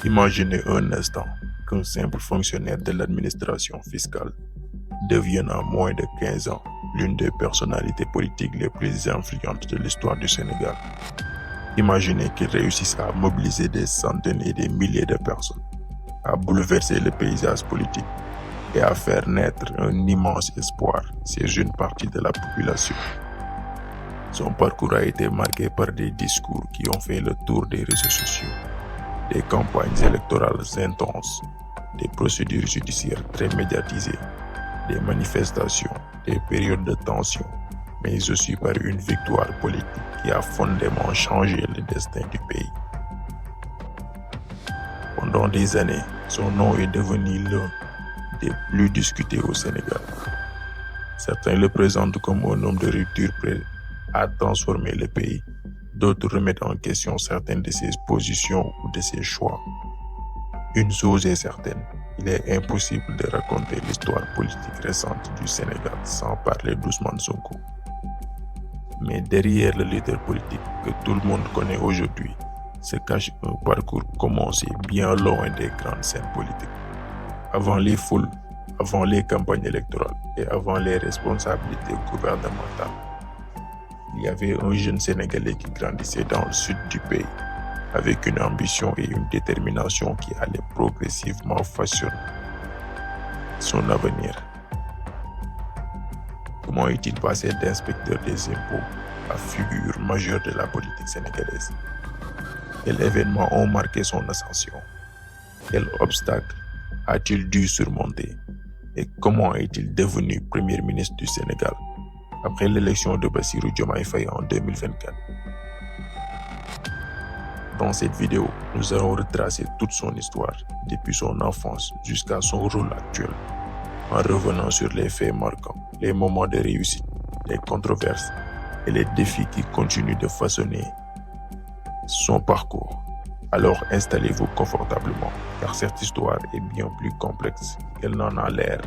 Imaginez un instant qu'un simple fonctionnaire de l'administration fiscale devienne en moins de 15 ans l'une des personnalités politiques les plus influentes de l'histoire du Sénégal. Imaginez qu'il réussisse à mobiliser des centaines et des milliers de personnes, à bouleverser le paysage politique et à faire naître un immense espoir chez une partie de la population. Son parcours a été marqué par des discours qui ont fait le tour des réseaux sociaux, des campagnes électorales intenses, des procédures judiciaires très médiatisées, des manifestations, des périodes de tension, mais aussi par une victoire politique qui a fondamentalement changé le destin du pays. Pendant des années, son nom est devenu l'un des plus discutés au Sénégal. Certains le présentent comme un homme de rupture prêt à transformer le pays. D'autres remettent en question certaines de ses positions ou de ses choix. Une chose est certaine, il est impossible de raconter l'histoire politique récente du Sénégal sans parler d'Ousmane Sonko. Mais derrière le leader politique que tout le monde connaît aujourd'hui, se cache un parcours commencé bien loin des grandes scènes politiques. Avant les foules, avant les campagnes électorales et avant les responsabilités gouvernementales, il y avait un jeune Sénégalais qui grandissait dans le sud du pays, avec une ambition et une détermination qui allaient progressivement façonner son avenir. Comment est-il passé d'inspecteur des impôts à figure majeure de la politique sénégalaise? Quels événements ont marqué son ascension? Quels obstacles a-t-il dû surmonter? Et comment est-il devenu Premier ministre du Sénégal après l'élection de Bassirou Diomaye Faye en 2024? Dans cette vidéo, nous allons retracer toute son histoire, depuis son enfance jusqu'à son rôle actuel, en revenant sur les faits marquants, les moments de réussite, les controverses et les défis qui continuent de façonner son parcours. Alors installez-vous confortablement, car cette histoire est bien plus complexe qu'elle n'en a l'air.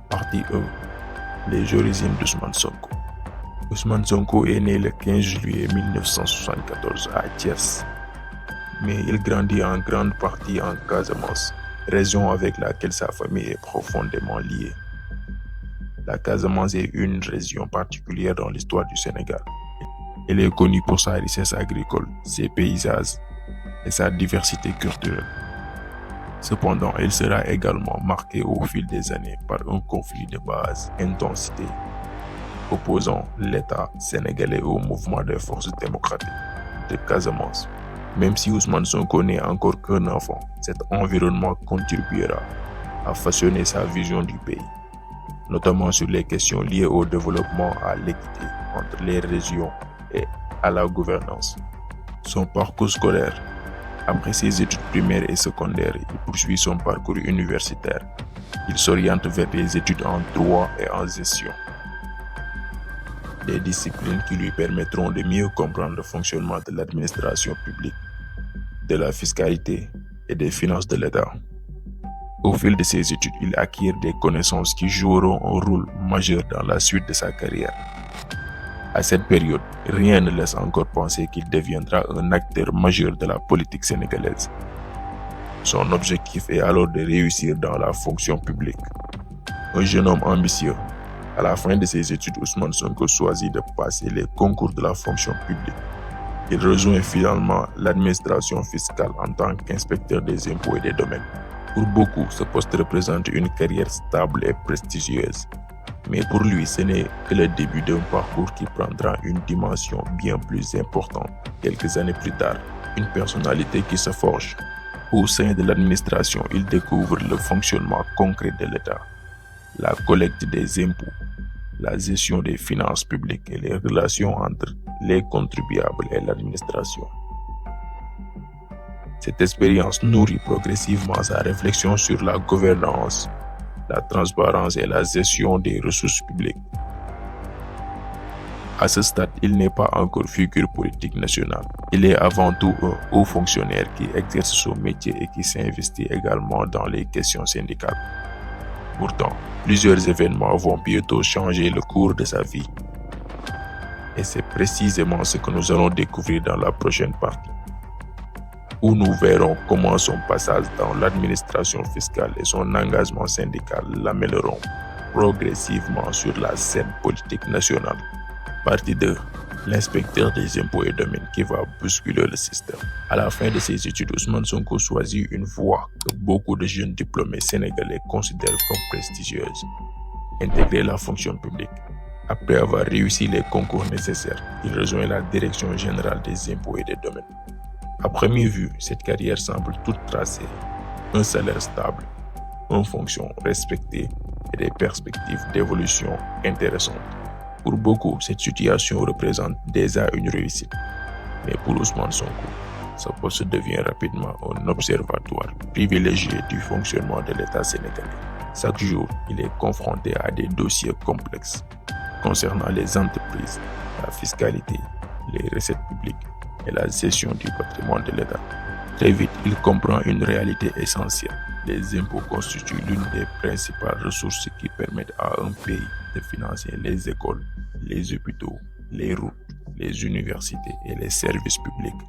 Partie 1. Les origines d'Ousmane Sonko. Ousmane Sonko est né le 15 juillet 1974 à Thiès, mais il grandit en grande partie en Casamance, région avec laquelle sa famille est profondément liée. La Casamance est une région particulière dans l'histoire du Sénégal. Elle est connue pour sa richesse agricole, ses paysages et sa diversité culturelle. Cependant, elle sera également marquée au fil des années par un conflit de basse intensité opposant l'État sénégalais au mouvement des forces démocratiques de Casamance. Même si Ousmane Sonko n'est encore qu'un enfant, cet environnement contribuera à façonner sa vision du pays, notamment sur les questions liées au développement, à l'équité entre les régions et à la gouvernance. Son parcours scolaire. Après ses études primaires et secondaires, il poursuit son parcours universitaire. Il s'oriente vers des études en droit et en gestion, des disciplines qui lui permettront de mieux comprendre le fonctionnement de l'administration publique, de la fiscalité et des finances de l'État. Au fil de ses études, il acquiert des connaissances qui joueront un rôle majeur dans la suite de sa carrière. À cette période, rien ne laisse encore penser qu'il deviendra un acteur majeur de la politique sénégalaise. Son objectif est alors de réussir dans la fonction publique. Un jeune homme ambitieux. À la fin de ses études, Ousmane Sonko choisit de passer les concours de la fonction publique. Il rejoint finalement l'administration fiscale en tant qu'inspecteur des impôts et des domaines. Pour beaucoup, ce poste représente une carrière stable et prestigieuse. Mais pour lui, ce n'est que le début d'un parcours qui prendra une dimension bien plus importante. Quelques années plus tard, une personnalité qui se forge. Au sein de l'administration, il découvre le fonctionnement concret de l'État, la collecte des impôts, la gestion des finances publiques et les relations entre les contribuables et l'administration. Cette expérience nourrit progressivement sa réflexion sur la gouvernance, la transparence et la gestion des ressources publiques. À ce stade, il n'est pas encore figure politique nationale. Il est avant tout un haut fonctionnaire qui exerce son métier et qui s'investit également dans les questions syndicales. Pourtant, plusieurs événements vont bientôt changer le cours de sa vie. Et c'est précisément ce que nous allons découvrir dans la prochaine partie, où nous verrons comment son passage dans l'administration fiscale et son engagement syndical l'amèneront progressivement sur la scène politique nationale. Partie 2. L'inspecteur des impôts et domaines qui va bousculer le système. À la fin de ses études, Ousmane Sonko choisit une voie que beaucoup de jeunes diplômés sénégalais considèrent comme prestigieuse: intégrer la fonction publique. Après avoir réussi les concours nécessaires, il rejoint la direction générale des impôts et des domaines. À première vue, cette carrière semble toute tracée: un salaire stable, une fonction respectée et des perspectives d'évolution intéressantes. Pour beaucoup, cette situation représente déjà une réussite. Mais pour Ousmane Sonko, ce poste devient rapidement un observatoire privilégié du fonctionnement de l'État sénégalais. Chaque jour, il est confronté à des dossiers complexes concernant les entreprises, la fiscalité, les recettes publiques et la gestion du patrimoine de l'État. Très vite, il comprend une réalité essentielle. Les impôts constituent l'une des principales ressources qui permettent à un pays de financer les écoles, les hôpitaux, les routes, les universités et les services publics.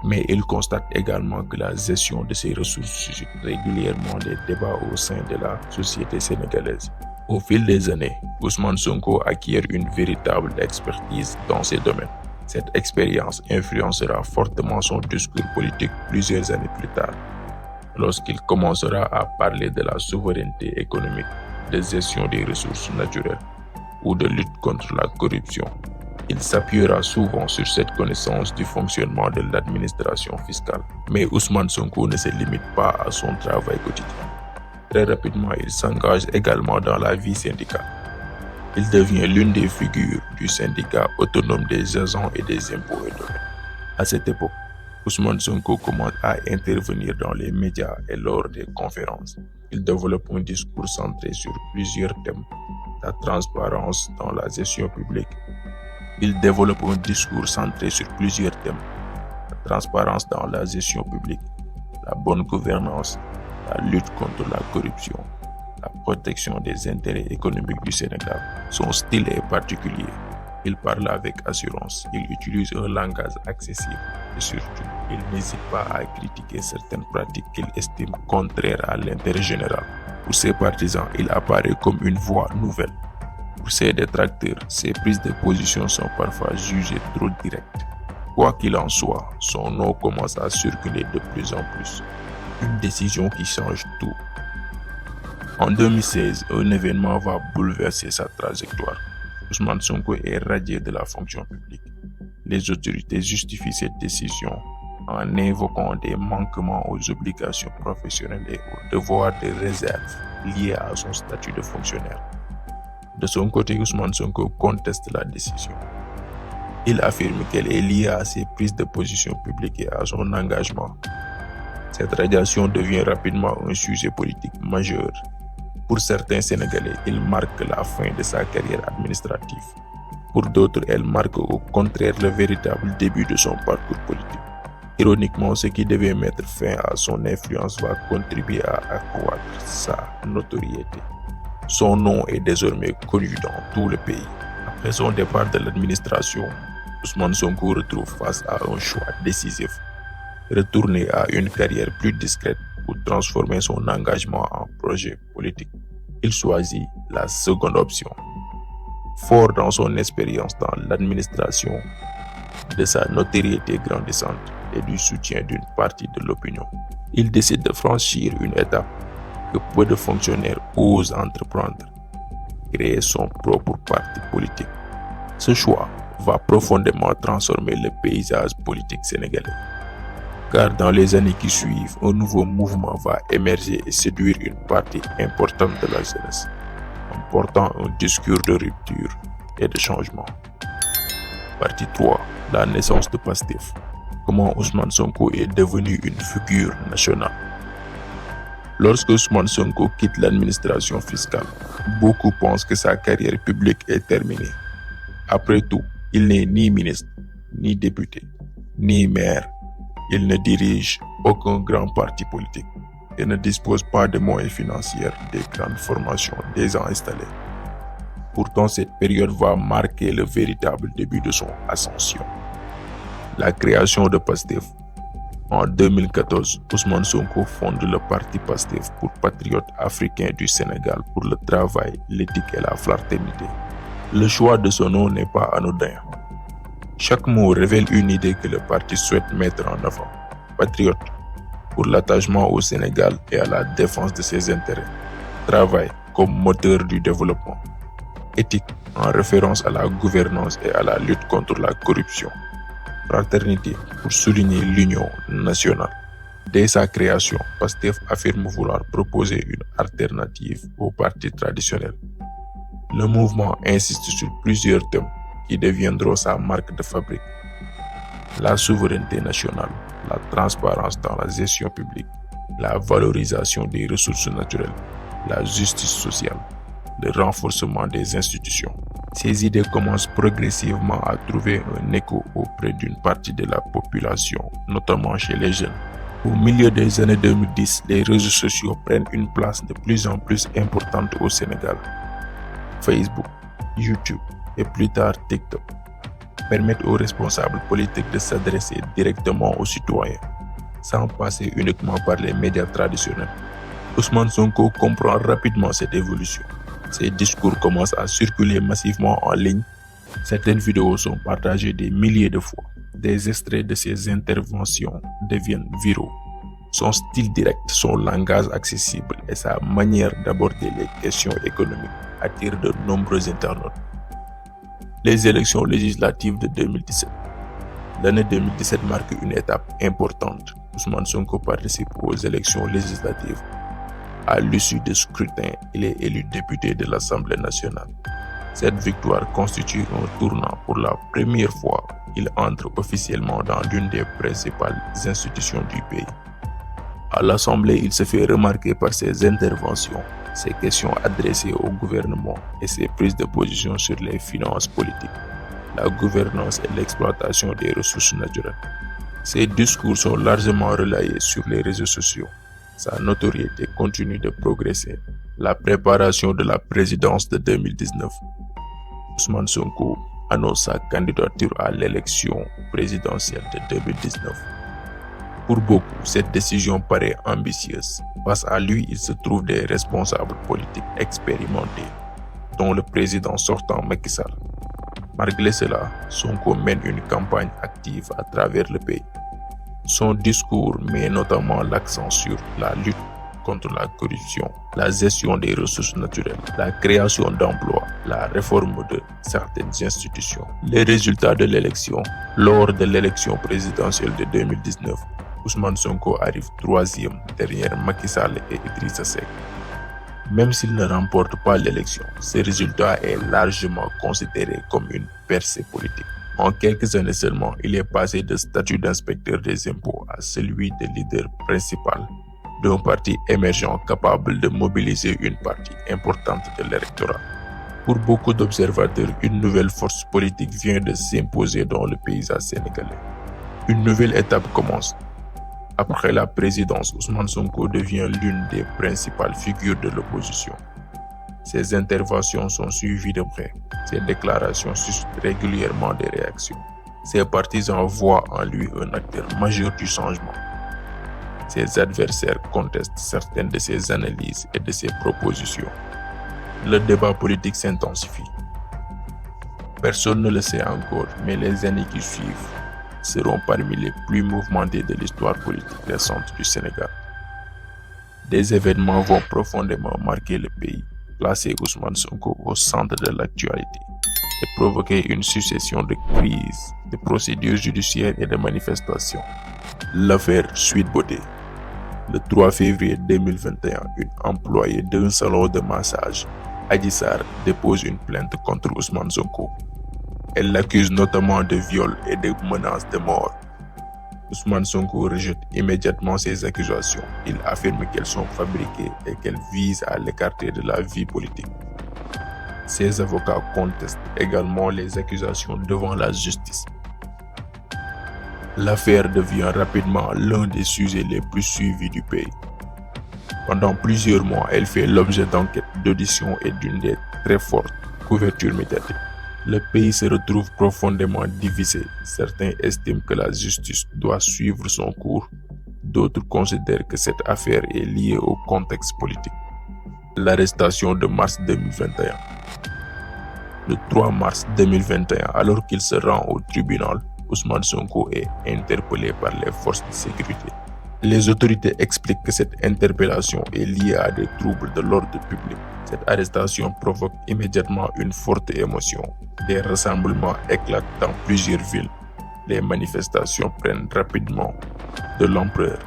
Mais il constate également que la gestion de ces ressources suscite régulièrement des débats au sein de la société sénégalaise. Au fil des années, Ousmane Sonko acquiert une véritable expertise dans ces domaines. Cette expérience influencera fortement son discours politique plusieurs années plus tard, lorsqu'il commencera à parler de la souveraineté économique, de gestion des ressources naturelles ou de lutte contre la corruption. Il s'appuiera souvent sur cette connaissance du fonctionnement de l'administration fiscale. Mais Ousmane Sonko ne se limite pas à son travail quotidien. Très rapidement, il s'engage également dans la vie syndicale. Il devient l'une des figures du syndicat autonome des agents et des impôts et domaines. À cette époque, Ousmane Sonko commence à intervenir dans les médias et lors des conférences. Il développe un discours centré sur plusieurs thèmes: la transparence dans la gestion publique. La transparence dans la gestion publique, la bonne gouvernance, la lutte contre la corruption, la protection des intérêts économiques du Sénégal. Son style est particulier. Il parle avec assurance, il utilise un langage accessible et surtout, il n'hésite pas à critiquer certaines pratiques qu'il estime contraires à l'intérêt général. Pour ses partisans, il apparaît comme une voix nouvelle. Pour ses détracteurs, ses prises de position sont parfois jugées trop directes. Quoi qu'il en soit, son nom commence à circuler de plus en plus. Une décision qui change tout. En 2016, un événement va bouleverser sa trajectoire. Ousmane Sonko est radié de la fonction publique. Les autorités justifient cette décision en invoquant des manquements aux obligations professionnelles et aux devoirs de réserve liés à son statut de fonctionnaire. De son côté, Ousmane Sonko conteste la décision. Il affirme qu'elle est liée à ses prises de position publiques et à son engagement. Cette radiation devient rapidement un sujet politique majeur. Pour certains Sénégalais, il marque la fin de sa carrière administrative. Pour d'autres, elle marque au contraire le véritable début de son parcours politique. Ironiquement, ce qui devait mettre fin à son influence va contribuer à accroître sa notoriété. Son nom est désormais connu dans tout le pays. Après son départ de l'administration, Ousmane Sonko retrouve face à un choix décisif: retourner à une carrière plus discrète ou transformer son engagement en projet politique. Il choisit la seconde option. Fort dans son expérience dans l'administration, de sa notoriété grandissante et du soutien d'une partie de l'opinion, il décide de franchir une étape que peu de fonctionnaires osent entreprendre: créer son propre parti politique. Ce choix va profondément transformer le paysage politique sénégalais. Car dans les années qui suivent, un nouveau mouvement va émerger et séduire une partie importante de la jeunesse, en portant un discours de rupture et de changement. Partie 3. La naissance de Pastef. Comment Ousmane Sonko est devenu une figure nationale. Lorsque Ousmane Sonko quitte l'administration fiscale, beaucoup pensent que sa carrière publique est terminée. Après tout, il n'est ni ministre, ni député, ni maire. Il ne dirige aucun grand parti politique et ne dispose pas de moyens financiers des grandes formations déjà installées. Pourtant, cette période va marquer le véritable début de son ascension. La création de PASTEF. En 2014, Ousmane Sonko fonde le parti PASTEF pour patriotes africains du Sénégal pour le travail, l'éthique et la fraternité. Le choix de ce nom n'est pas anodin. Chaque mot révèle une idée que le parti souhaite mettre en avant. Patriote, pour l'attachement au Sénégal et à la défense de ses intérêts. Travail, comme moteur du développement. Éthique, en référence à la gouvernance et à la lutte contre la corruption. Fraternité, pour souligner l'union nationale. Dès sa création, PASTEF affirme vouloir proposer une alternative aux partis traditionnels. Le mouvement insiste sur plusieurs thèmes qui deviendront sa marque de fabrique. La souveraineté nationale, la transparence dans la gestion publique, la valorisation des ressources naturelles, la justice sociale, le renforcement des institutions. Ces idées commencent progressivement à trouver un écho auprès d'une partie de la population, notamment chez les jeunes. Au milieu des années 2010, les réseaux sociaux prennent une place de plus en plus importante au Sénégal. Facebook, YouTube et plus tard TikTok permettent aux responsables politiques de s'adresser directement aux citoyens, sans passer uniquement par les médias traditionnels. Ousmane Sonko comprend rapidement cette évolution. Ses discours commencent à circuler massivement en ligne. Certaines vidéos sont partagées des milliers de fois. Des extraits de ses interventions deviennent viraux. Son style direct, son langage accessible et sa manière d'aborder les questions économiques attirent de nombreux internautes. Les élections législatives de 2017. L'année 2017 marque une étape importante. Ousmane Sonko participe aux élections législatives. À l'issue du scrutin, il est élu député de l'Assemblée nationale. Cette victoire constitue un tournant. Pour la première fois, il entre officiellement dans l'une des principales institutions du pays. À l'Assemblée, il se fait remarquer par ses interventions, ses questions adressées au gouvernement et ses prises de position sur les finances politiques, la gouvernance et l'exploitation des ressources naturelles. Ses discours sont largement relayés sur les réseaux sociaux. Sa notoriété continue de progresser. La préparation de la présidence de 2019. Ousmane Sonko annonce sa candidature à l'élection présidentielle de 2019. Pour beaucoup, cette décision paraît ambitieuse. Face à lui, il se trouve des responsables politiques expérimentés, dont le président sortant Macky Sall. Malgré cela, Sonko mène une campagne active à travers le pays. Son discours met notamment l'accent sur la lutte contre la corruption, la gestion des ressources naturelles, la création d'emplois, la réforme de certaines institutions. Les résultats de l'élection. Lors de l'élection présidentielle de 2019, Ousmane Sonko arrive troisième derrière Macky Sall et Idrissa Seck. Même s'il ne remporte pas l'élection, ce résultat est largement considéré comme une percée politique. En quelques années seulement, il est passé de statut d'inspecteur des impôts à celui de leader principal d'un parti émergent capable de mobiliser une partie importante de l'électorat. Pour beaucoup d'observateurs, une nouvelle force politique vient de s'imposer dans le paysage sénégalais. Une nouvelle étape commence. Après la présidence, Ousmane Sonko devient l'une des principales figures de l'opposition. Ses interventions sont suivies de près. Ses déclarations suscitent régulièrement des réactions. Ses partisans voient en lui un acteur majeur du changement. Ses adversaires contestent certaines de ses analyses et de ses propositions. Le débat politique s'intensifie. Personne ne le sait encore, mais les années qui suivent seront parmi les plus mouvementées de l'histoire politique récente du Sénégal. Des événements vont profondément marquer le pays, placer Ousmane Sonko au centre de l'actualité et provoquer une succession de crises, de procédures judiciaires et de manifestations. L'affaire Sweet Beauté. Le 3 février 2021, une employée d'un salon de massage, Adji Sarr, dépose une plainte contre Ousmane Sonko. Elle l'accuse notamment de viol et de menaces de mort. Ousmane Sonko rejette immédiatement ces accusations. Il affirme qu'elles sont fabriquées et qu'elles visent à l'écarter de la vie politique. Ses avocats contestent également les accusations devant la justice. L'affaire devient rapidement l'un des sujets les plus suivis du pays. Pendant plusieurs mois, elle fait l'objet d'enquêtes, d'auditions et d'une des très forte couverture médiatique. Le pays se retrouve profondément divisé. Certains estiment que la justice doit suivre son cours. D'autres considèrent que cette affaire est liée au contexte politique. L'arrestation de mars 2021. Le 3 mars 2021, alors qu'il se rend au tribunal, Ousmane Sonko est interpellé par les forces de sécurité. Les autorités expliquent que cette interpellation est liée à des troubles de l'ordre public. Cette arrestation provoque immédiatement une forte émotion. Des rassemblements éclatent dans plusieurs villes. Les manifestations prennent rapidement de l'ampleur.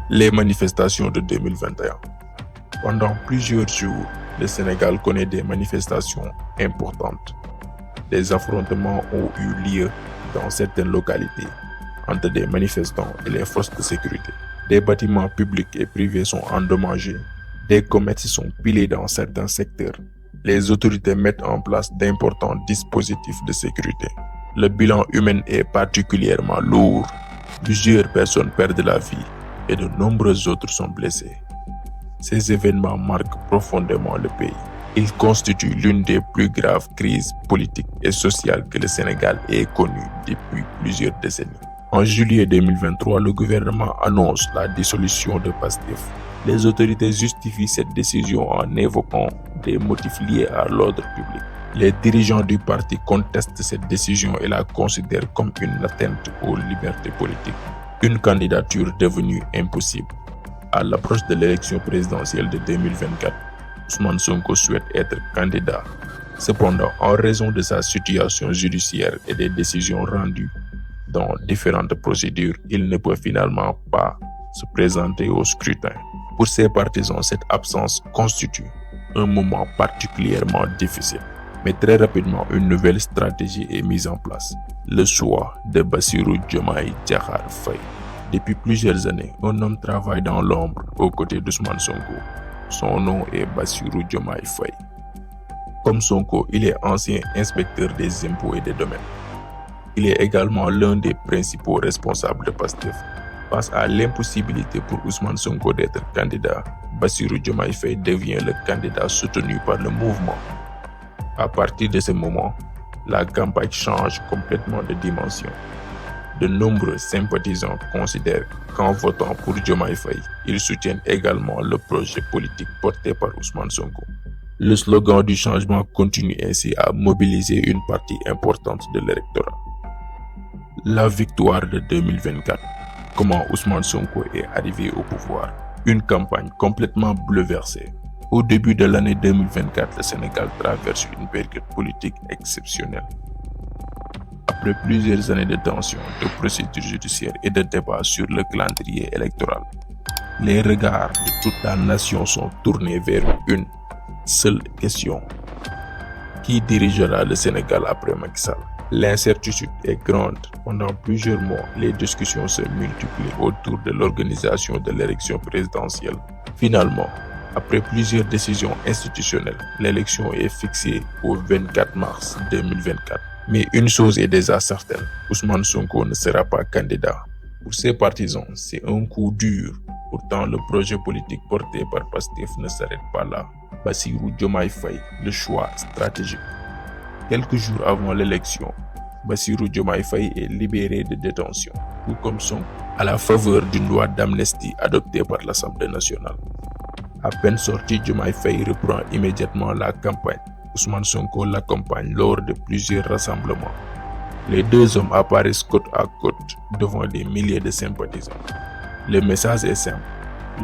Les manifestations de 2021. Pendant plusieurs jours, le Sénégal connaît des manifestations importantes. Des affrontements ont eu lieu dans certaines localités entre des manifestants et les forces de sécurité. Des bâtiments publics et privés sont endommagés. Des commerces sont pillés dans certains secteurs. Les autorités mettent en place d'importants dispositifs de sécurité. Le bilan humain est particulièrement lourd. Plusieurs personnes perdent la vie et de nombreux autres sont blessés. Ces événements marquent profondément le pays. Ils constituent l'une des plus graves crises politiques et sociales que le Sénégal ait connues depuis plusieurs décennies. En juillet 2023, le gouvernement annonce la dissolution de PASTEF. Les autorités justifient cette décision en évoquant des motifs liés à l'ordre public. Les dirigeants du parti contestent cette décision et la considèrent comme une atteinte aux libertés politiques. Une candidature devenue impossible. À l'approche de l'élection présidentielle de 2024, Ousmane Sonko souhaite être candidat. Cependant, en raison de sa situation judiciaire et des décisions rendues dans différentes procédures, il ne peut finalement pas se présenter au scrutin. Pour ses partisans, cette absence constitue un moment particulièrement difficile. Mais très rapidement, une nouvelle stratégie est mise en place. Le choix de Bassirou Diomaye Diakhar Faye. Depuis plusieurs années, un homme travaille dans l'ombre aux côtés d'Ousmane Sonko. Son nom est Bassirou Diomaye Faye. Comme Sonko, il est ancien inspecteur des impôts et des domaines. Il est également l'un des principaux responsables de PASTEF. Face à l'impossibilité pour Ousmane Sonko d'être candidat, Bassirou Diomaye Faye devient le candidat soutenu par le mouvement. À partir de ce moment, la campagne change complètement de dimension. De nombreux sympathisants considèrent qu'en votant pour Diomaye Faye, ils soutiennent également le projet politique porté par Ousmane Sonko. Le slogan du changement continue ainsi à mobiliser une partie importante de l'électorat. La victoire de 2024. Comment Ousmane Sonko est arrivé au pouvoir? Une campagne complètement bouleversée. Au début de l'année 2024, le Sénégal traverse une période politique exceptionnelle. Après plusieurs années de tensions, de procédures judiciaires et de débats sur le calendrier électoral, les regards de toute la nation sont tournés vers une seule question. Qui dirigera le Sénégal après Macky Sall? L'incertitude est grande. Pendant plusieurs mois, les discussions se multiplient autour de l'organisation de l'élection présidentielle. Finalement, après plusieurs décisions institutionnelles, l'élection est fixée au 24 mars 2024. Mais une chose est déjà certaine, Ousmane Sonko ne sera pas candidat. Pour ses partisans, c'est un coup dur. Pourtant, le projet politique porté par PASTEF ne s'arrête pas là. Bassirou Diomaye Faye, le choix stratégique. Quelques jours avant l'élection, Bassirou Diomaye Faye est libéré de détention, tout comme Sonko, à la faveur d'une loi d'amnistie adoptée par l'Assemblée nationale. À peine sorti, Diomaye Faye reprend immédiatement la campagne. Ousmane Sonko l'accompagne lors de plusieurs rassemblements. Les deux hommes apparaissent côte à côte devant des milliers de sympathisants. Le message est simple,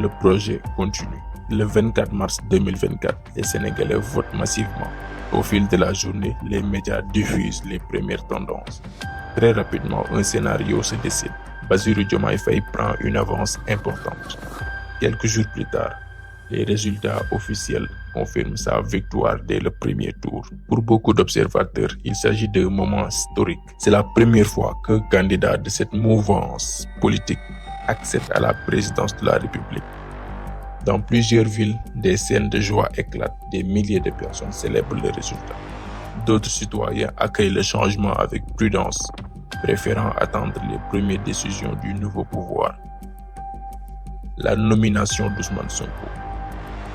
le projet continue. Le 24 mars 2024, les Sénégalais votent massivement. Au fil de la journée, les médias diffusent les premières tendances. Très rapidement, un scénario se dessine. Bassirou Diomaye Faye prend une avance importante. Quelques jours plus tard, les résultats officiels confirment sa victoire dès le premier tour. Pour beaucoup d'observateurs, il s'agit d'un moment historique. C'est la première fois qu'un candidat de cette mouvance politique accède à la présidence de la République. Dans plusieurs villes, des scènes de joie éclatent, des milliers de personnes célèbrent le résultat. D'autres citoyens accueillent le changement avec prudence, préférant attendre les premières décisions du nouveau pouvoir. La nomination d'Ousmane Sonko.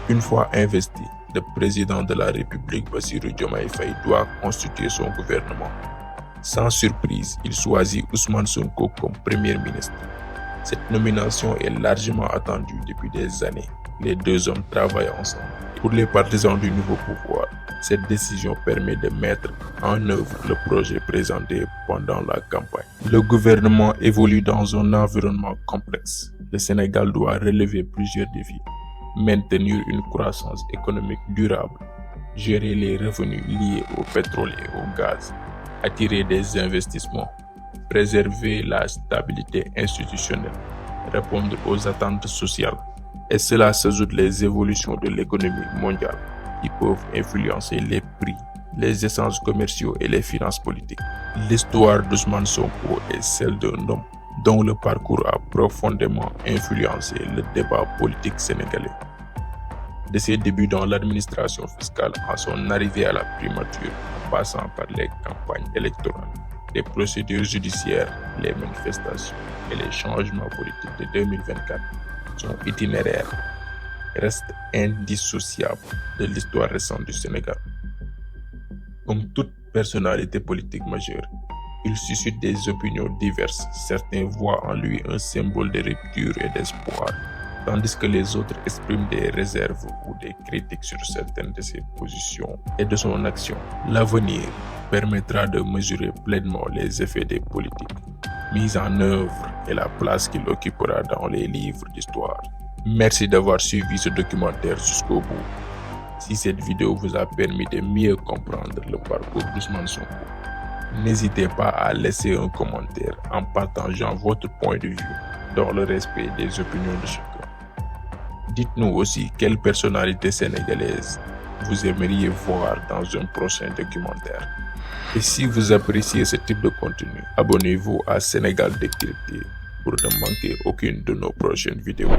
Une fois investi, le président de la République, Bassirou Diomaye Faye, doit constituer son gouvernement. Sans surprise, il choisit Ousmane Sonko comme Premier ministre. Cette nomination est largement attendue depuis des années. Les deux hommes travaillent ensemble. Pour les partisans du nouveau pouvoir, cette décision permet de mettre en œuvre le projet présenté pendant la campagne. Le gouvernement évolue dans un environnement complexe. Le Sénégal doit relever plusieurs défis: maintenir une croissance économique durable, gérer les revenus liés au pétrole et au gaz, attirer des investissements, préserver la stabilité institutionnelle, répondre aux attentes sociales. Et cela s'ajoute les évolutions de l'économie mondiale qui peuvent influencer les prix, les échanges commerciaux et les finances politiques. L'histoire d'Ousmane Sonko est celle d'un homme dont le parcours a profondément influencé le débat politique sénégalais. De ses débuts dans l'administration fiscale à son arrivée à la primature, en passant par les campagnes électorales, les procédures judiciaires, les manifestations et les changements politiques de 2024, son itinéraire reste indissociable de l'histoire récente du Sénégal. Comme toute personnalité politique majeure, il suscite des opinions diverses. Certains voient en lui un symbole de rupture et d'espoir, tandis que les autres expriment des réserves ou des critiques sur certaines de ses positions et de son action. L'avenir permettra de mesurer pleinement les effets des politiques mises en œuvre et la place qu'il occupera dans les livres d'histoire. Merci d'avoir suivi ce documentaire jusqu'au bout. Si cette vidéo vous a permis de mieux comprendre le parcours d'Ousmane Sonko, n'hésitez pas à laisser un commentaire en partageant votre point de vue dans le respect des opinions de chacun. Dites-nous aussi quelle personnalité sénégalaise vous aimeriez voir dans un prochain documentaire. Et si vous appréciez ce type de contenu, abonnez-vous à Sénégal Décrypté pour ne manquer aucune de nos prochaines vidéos.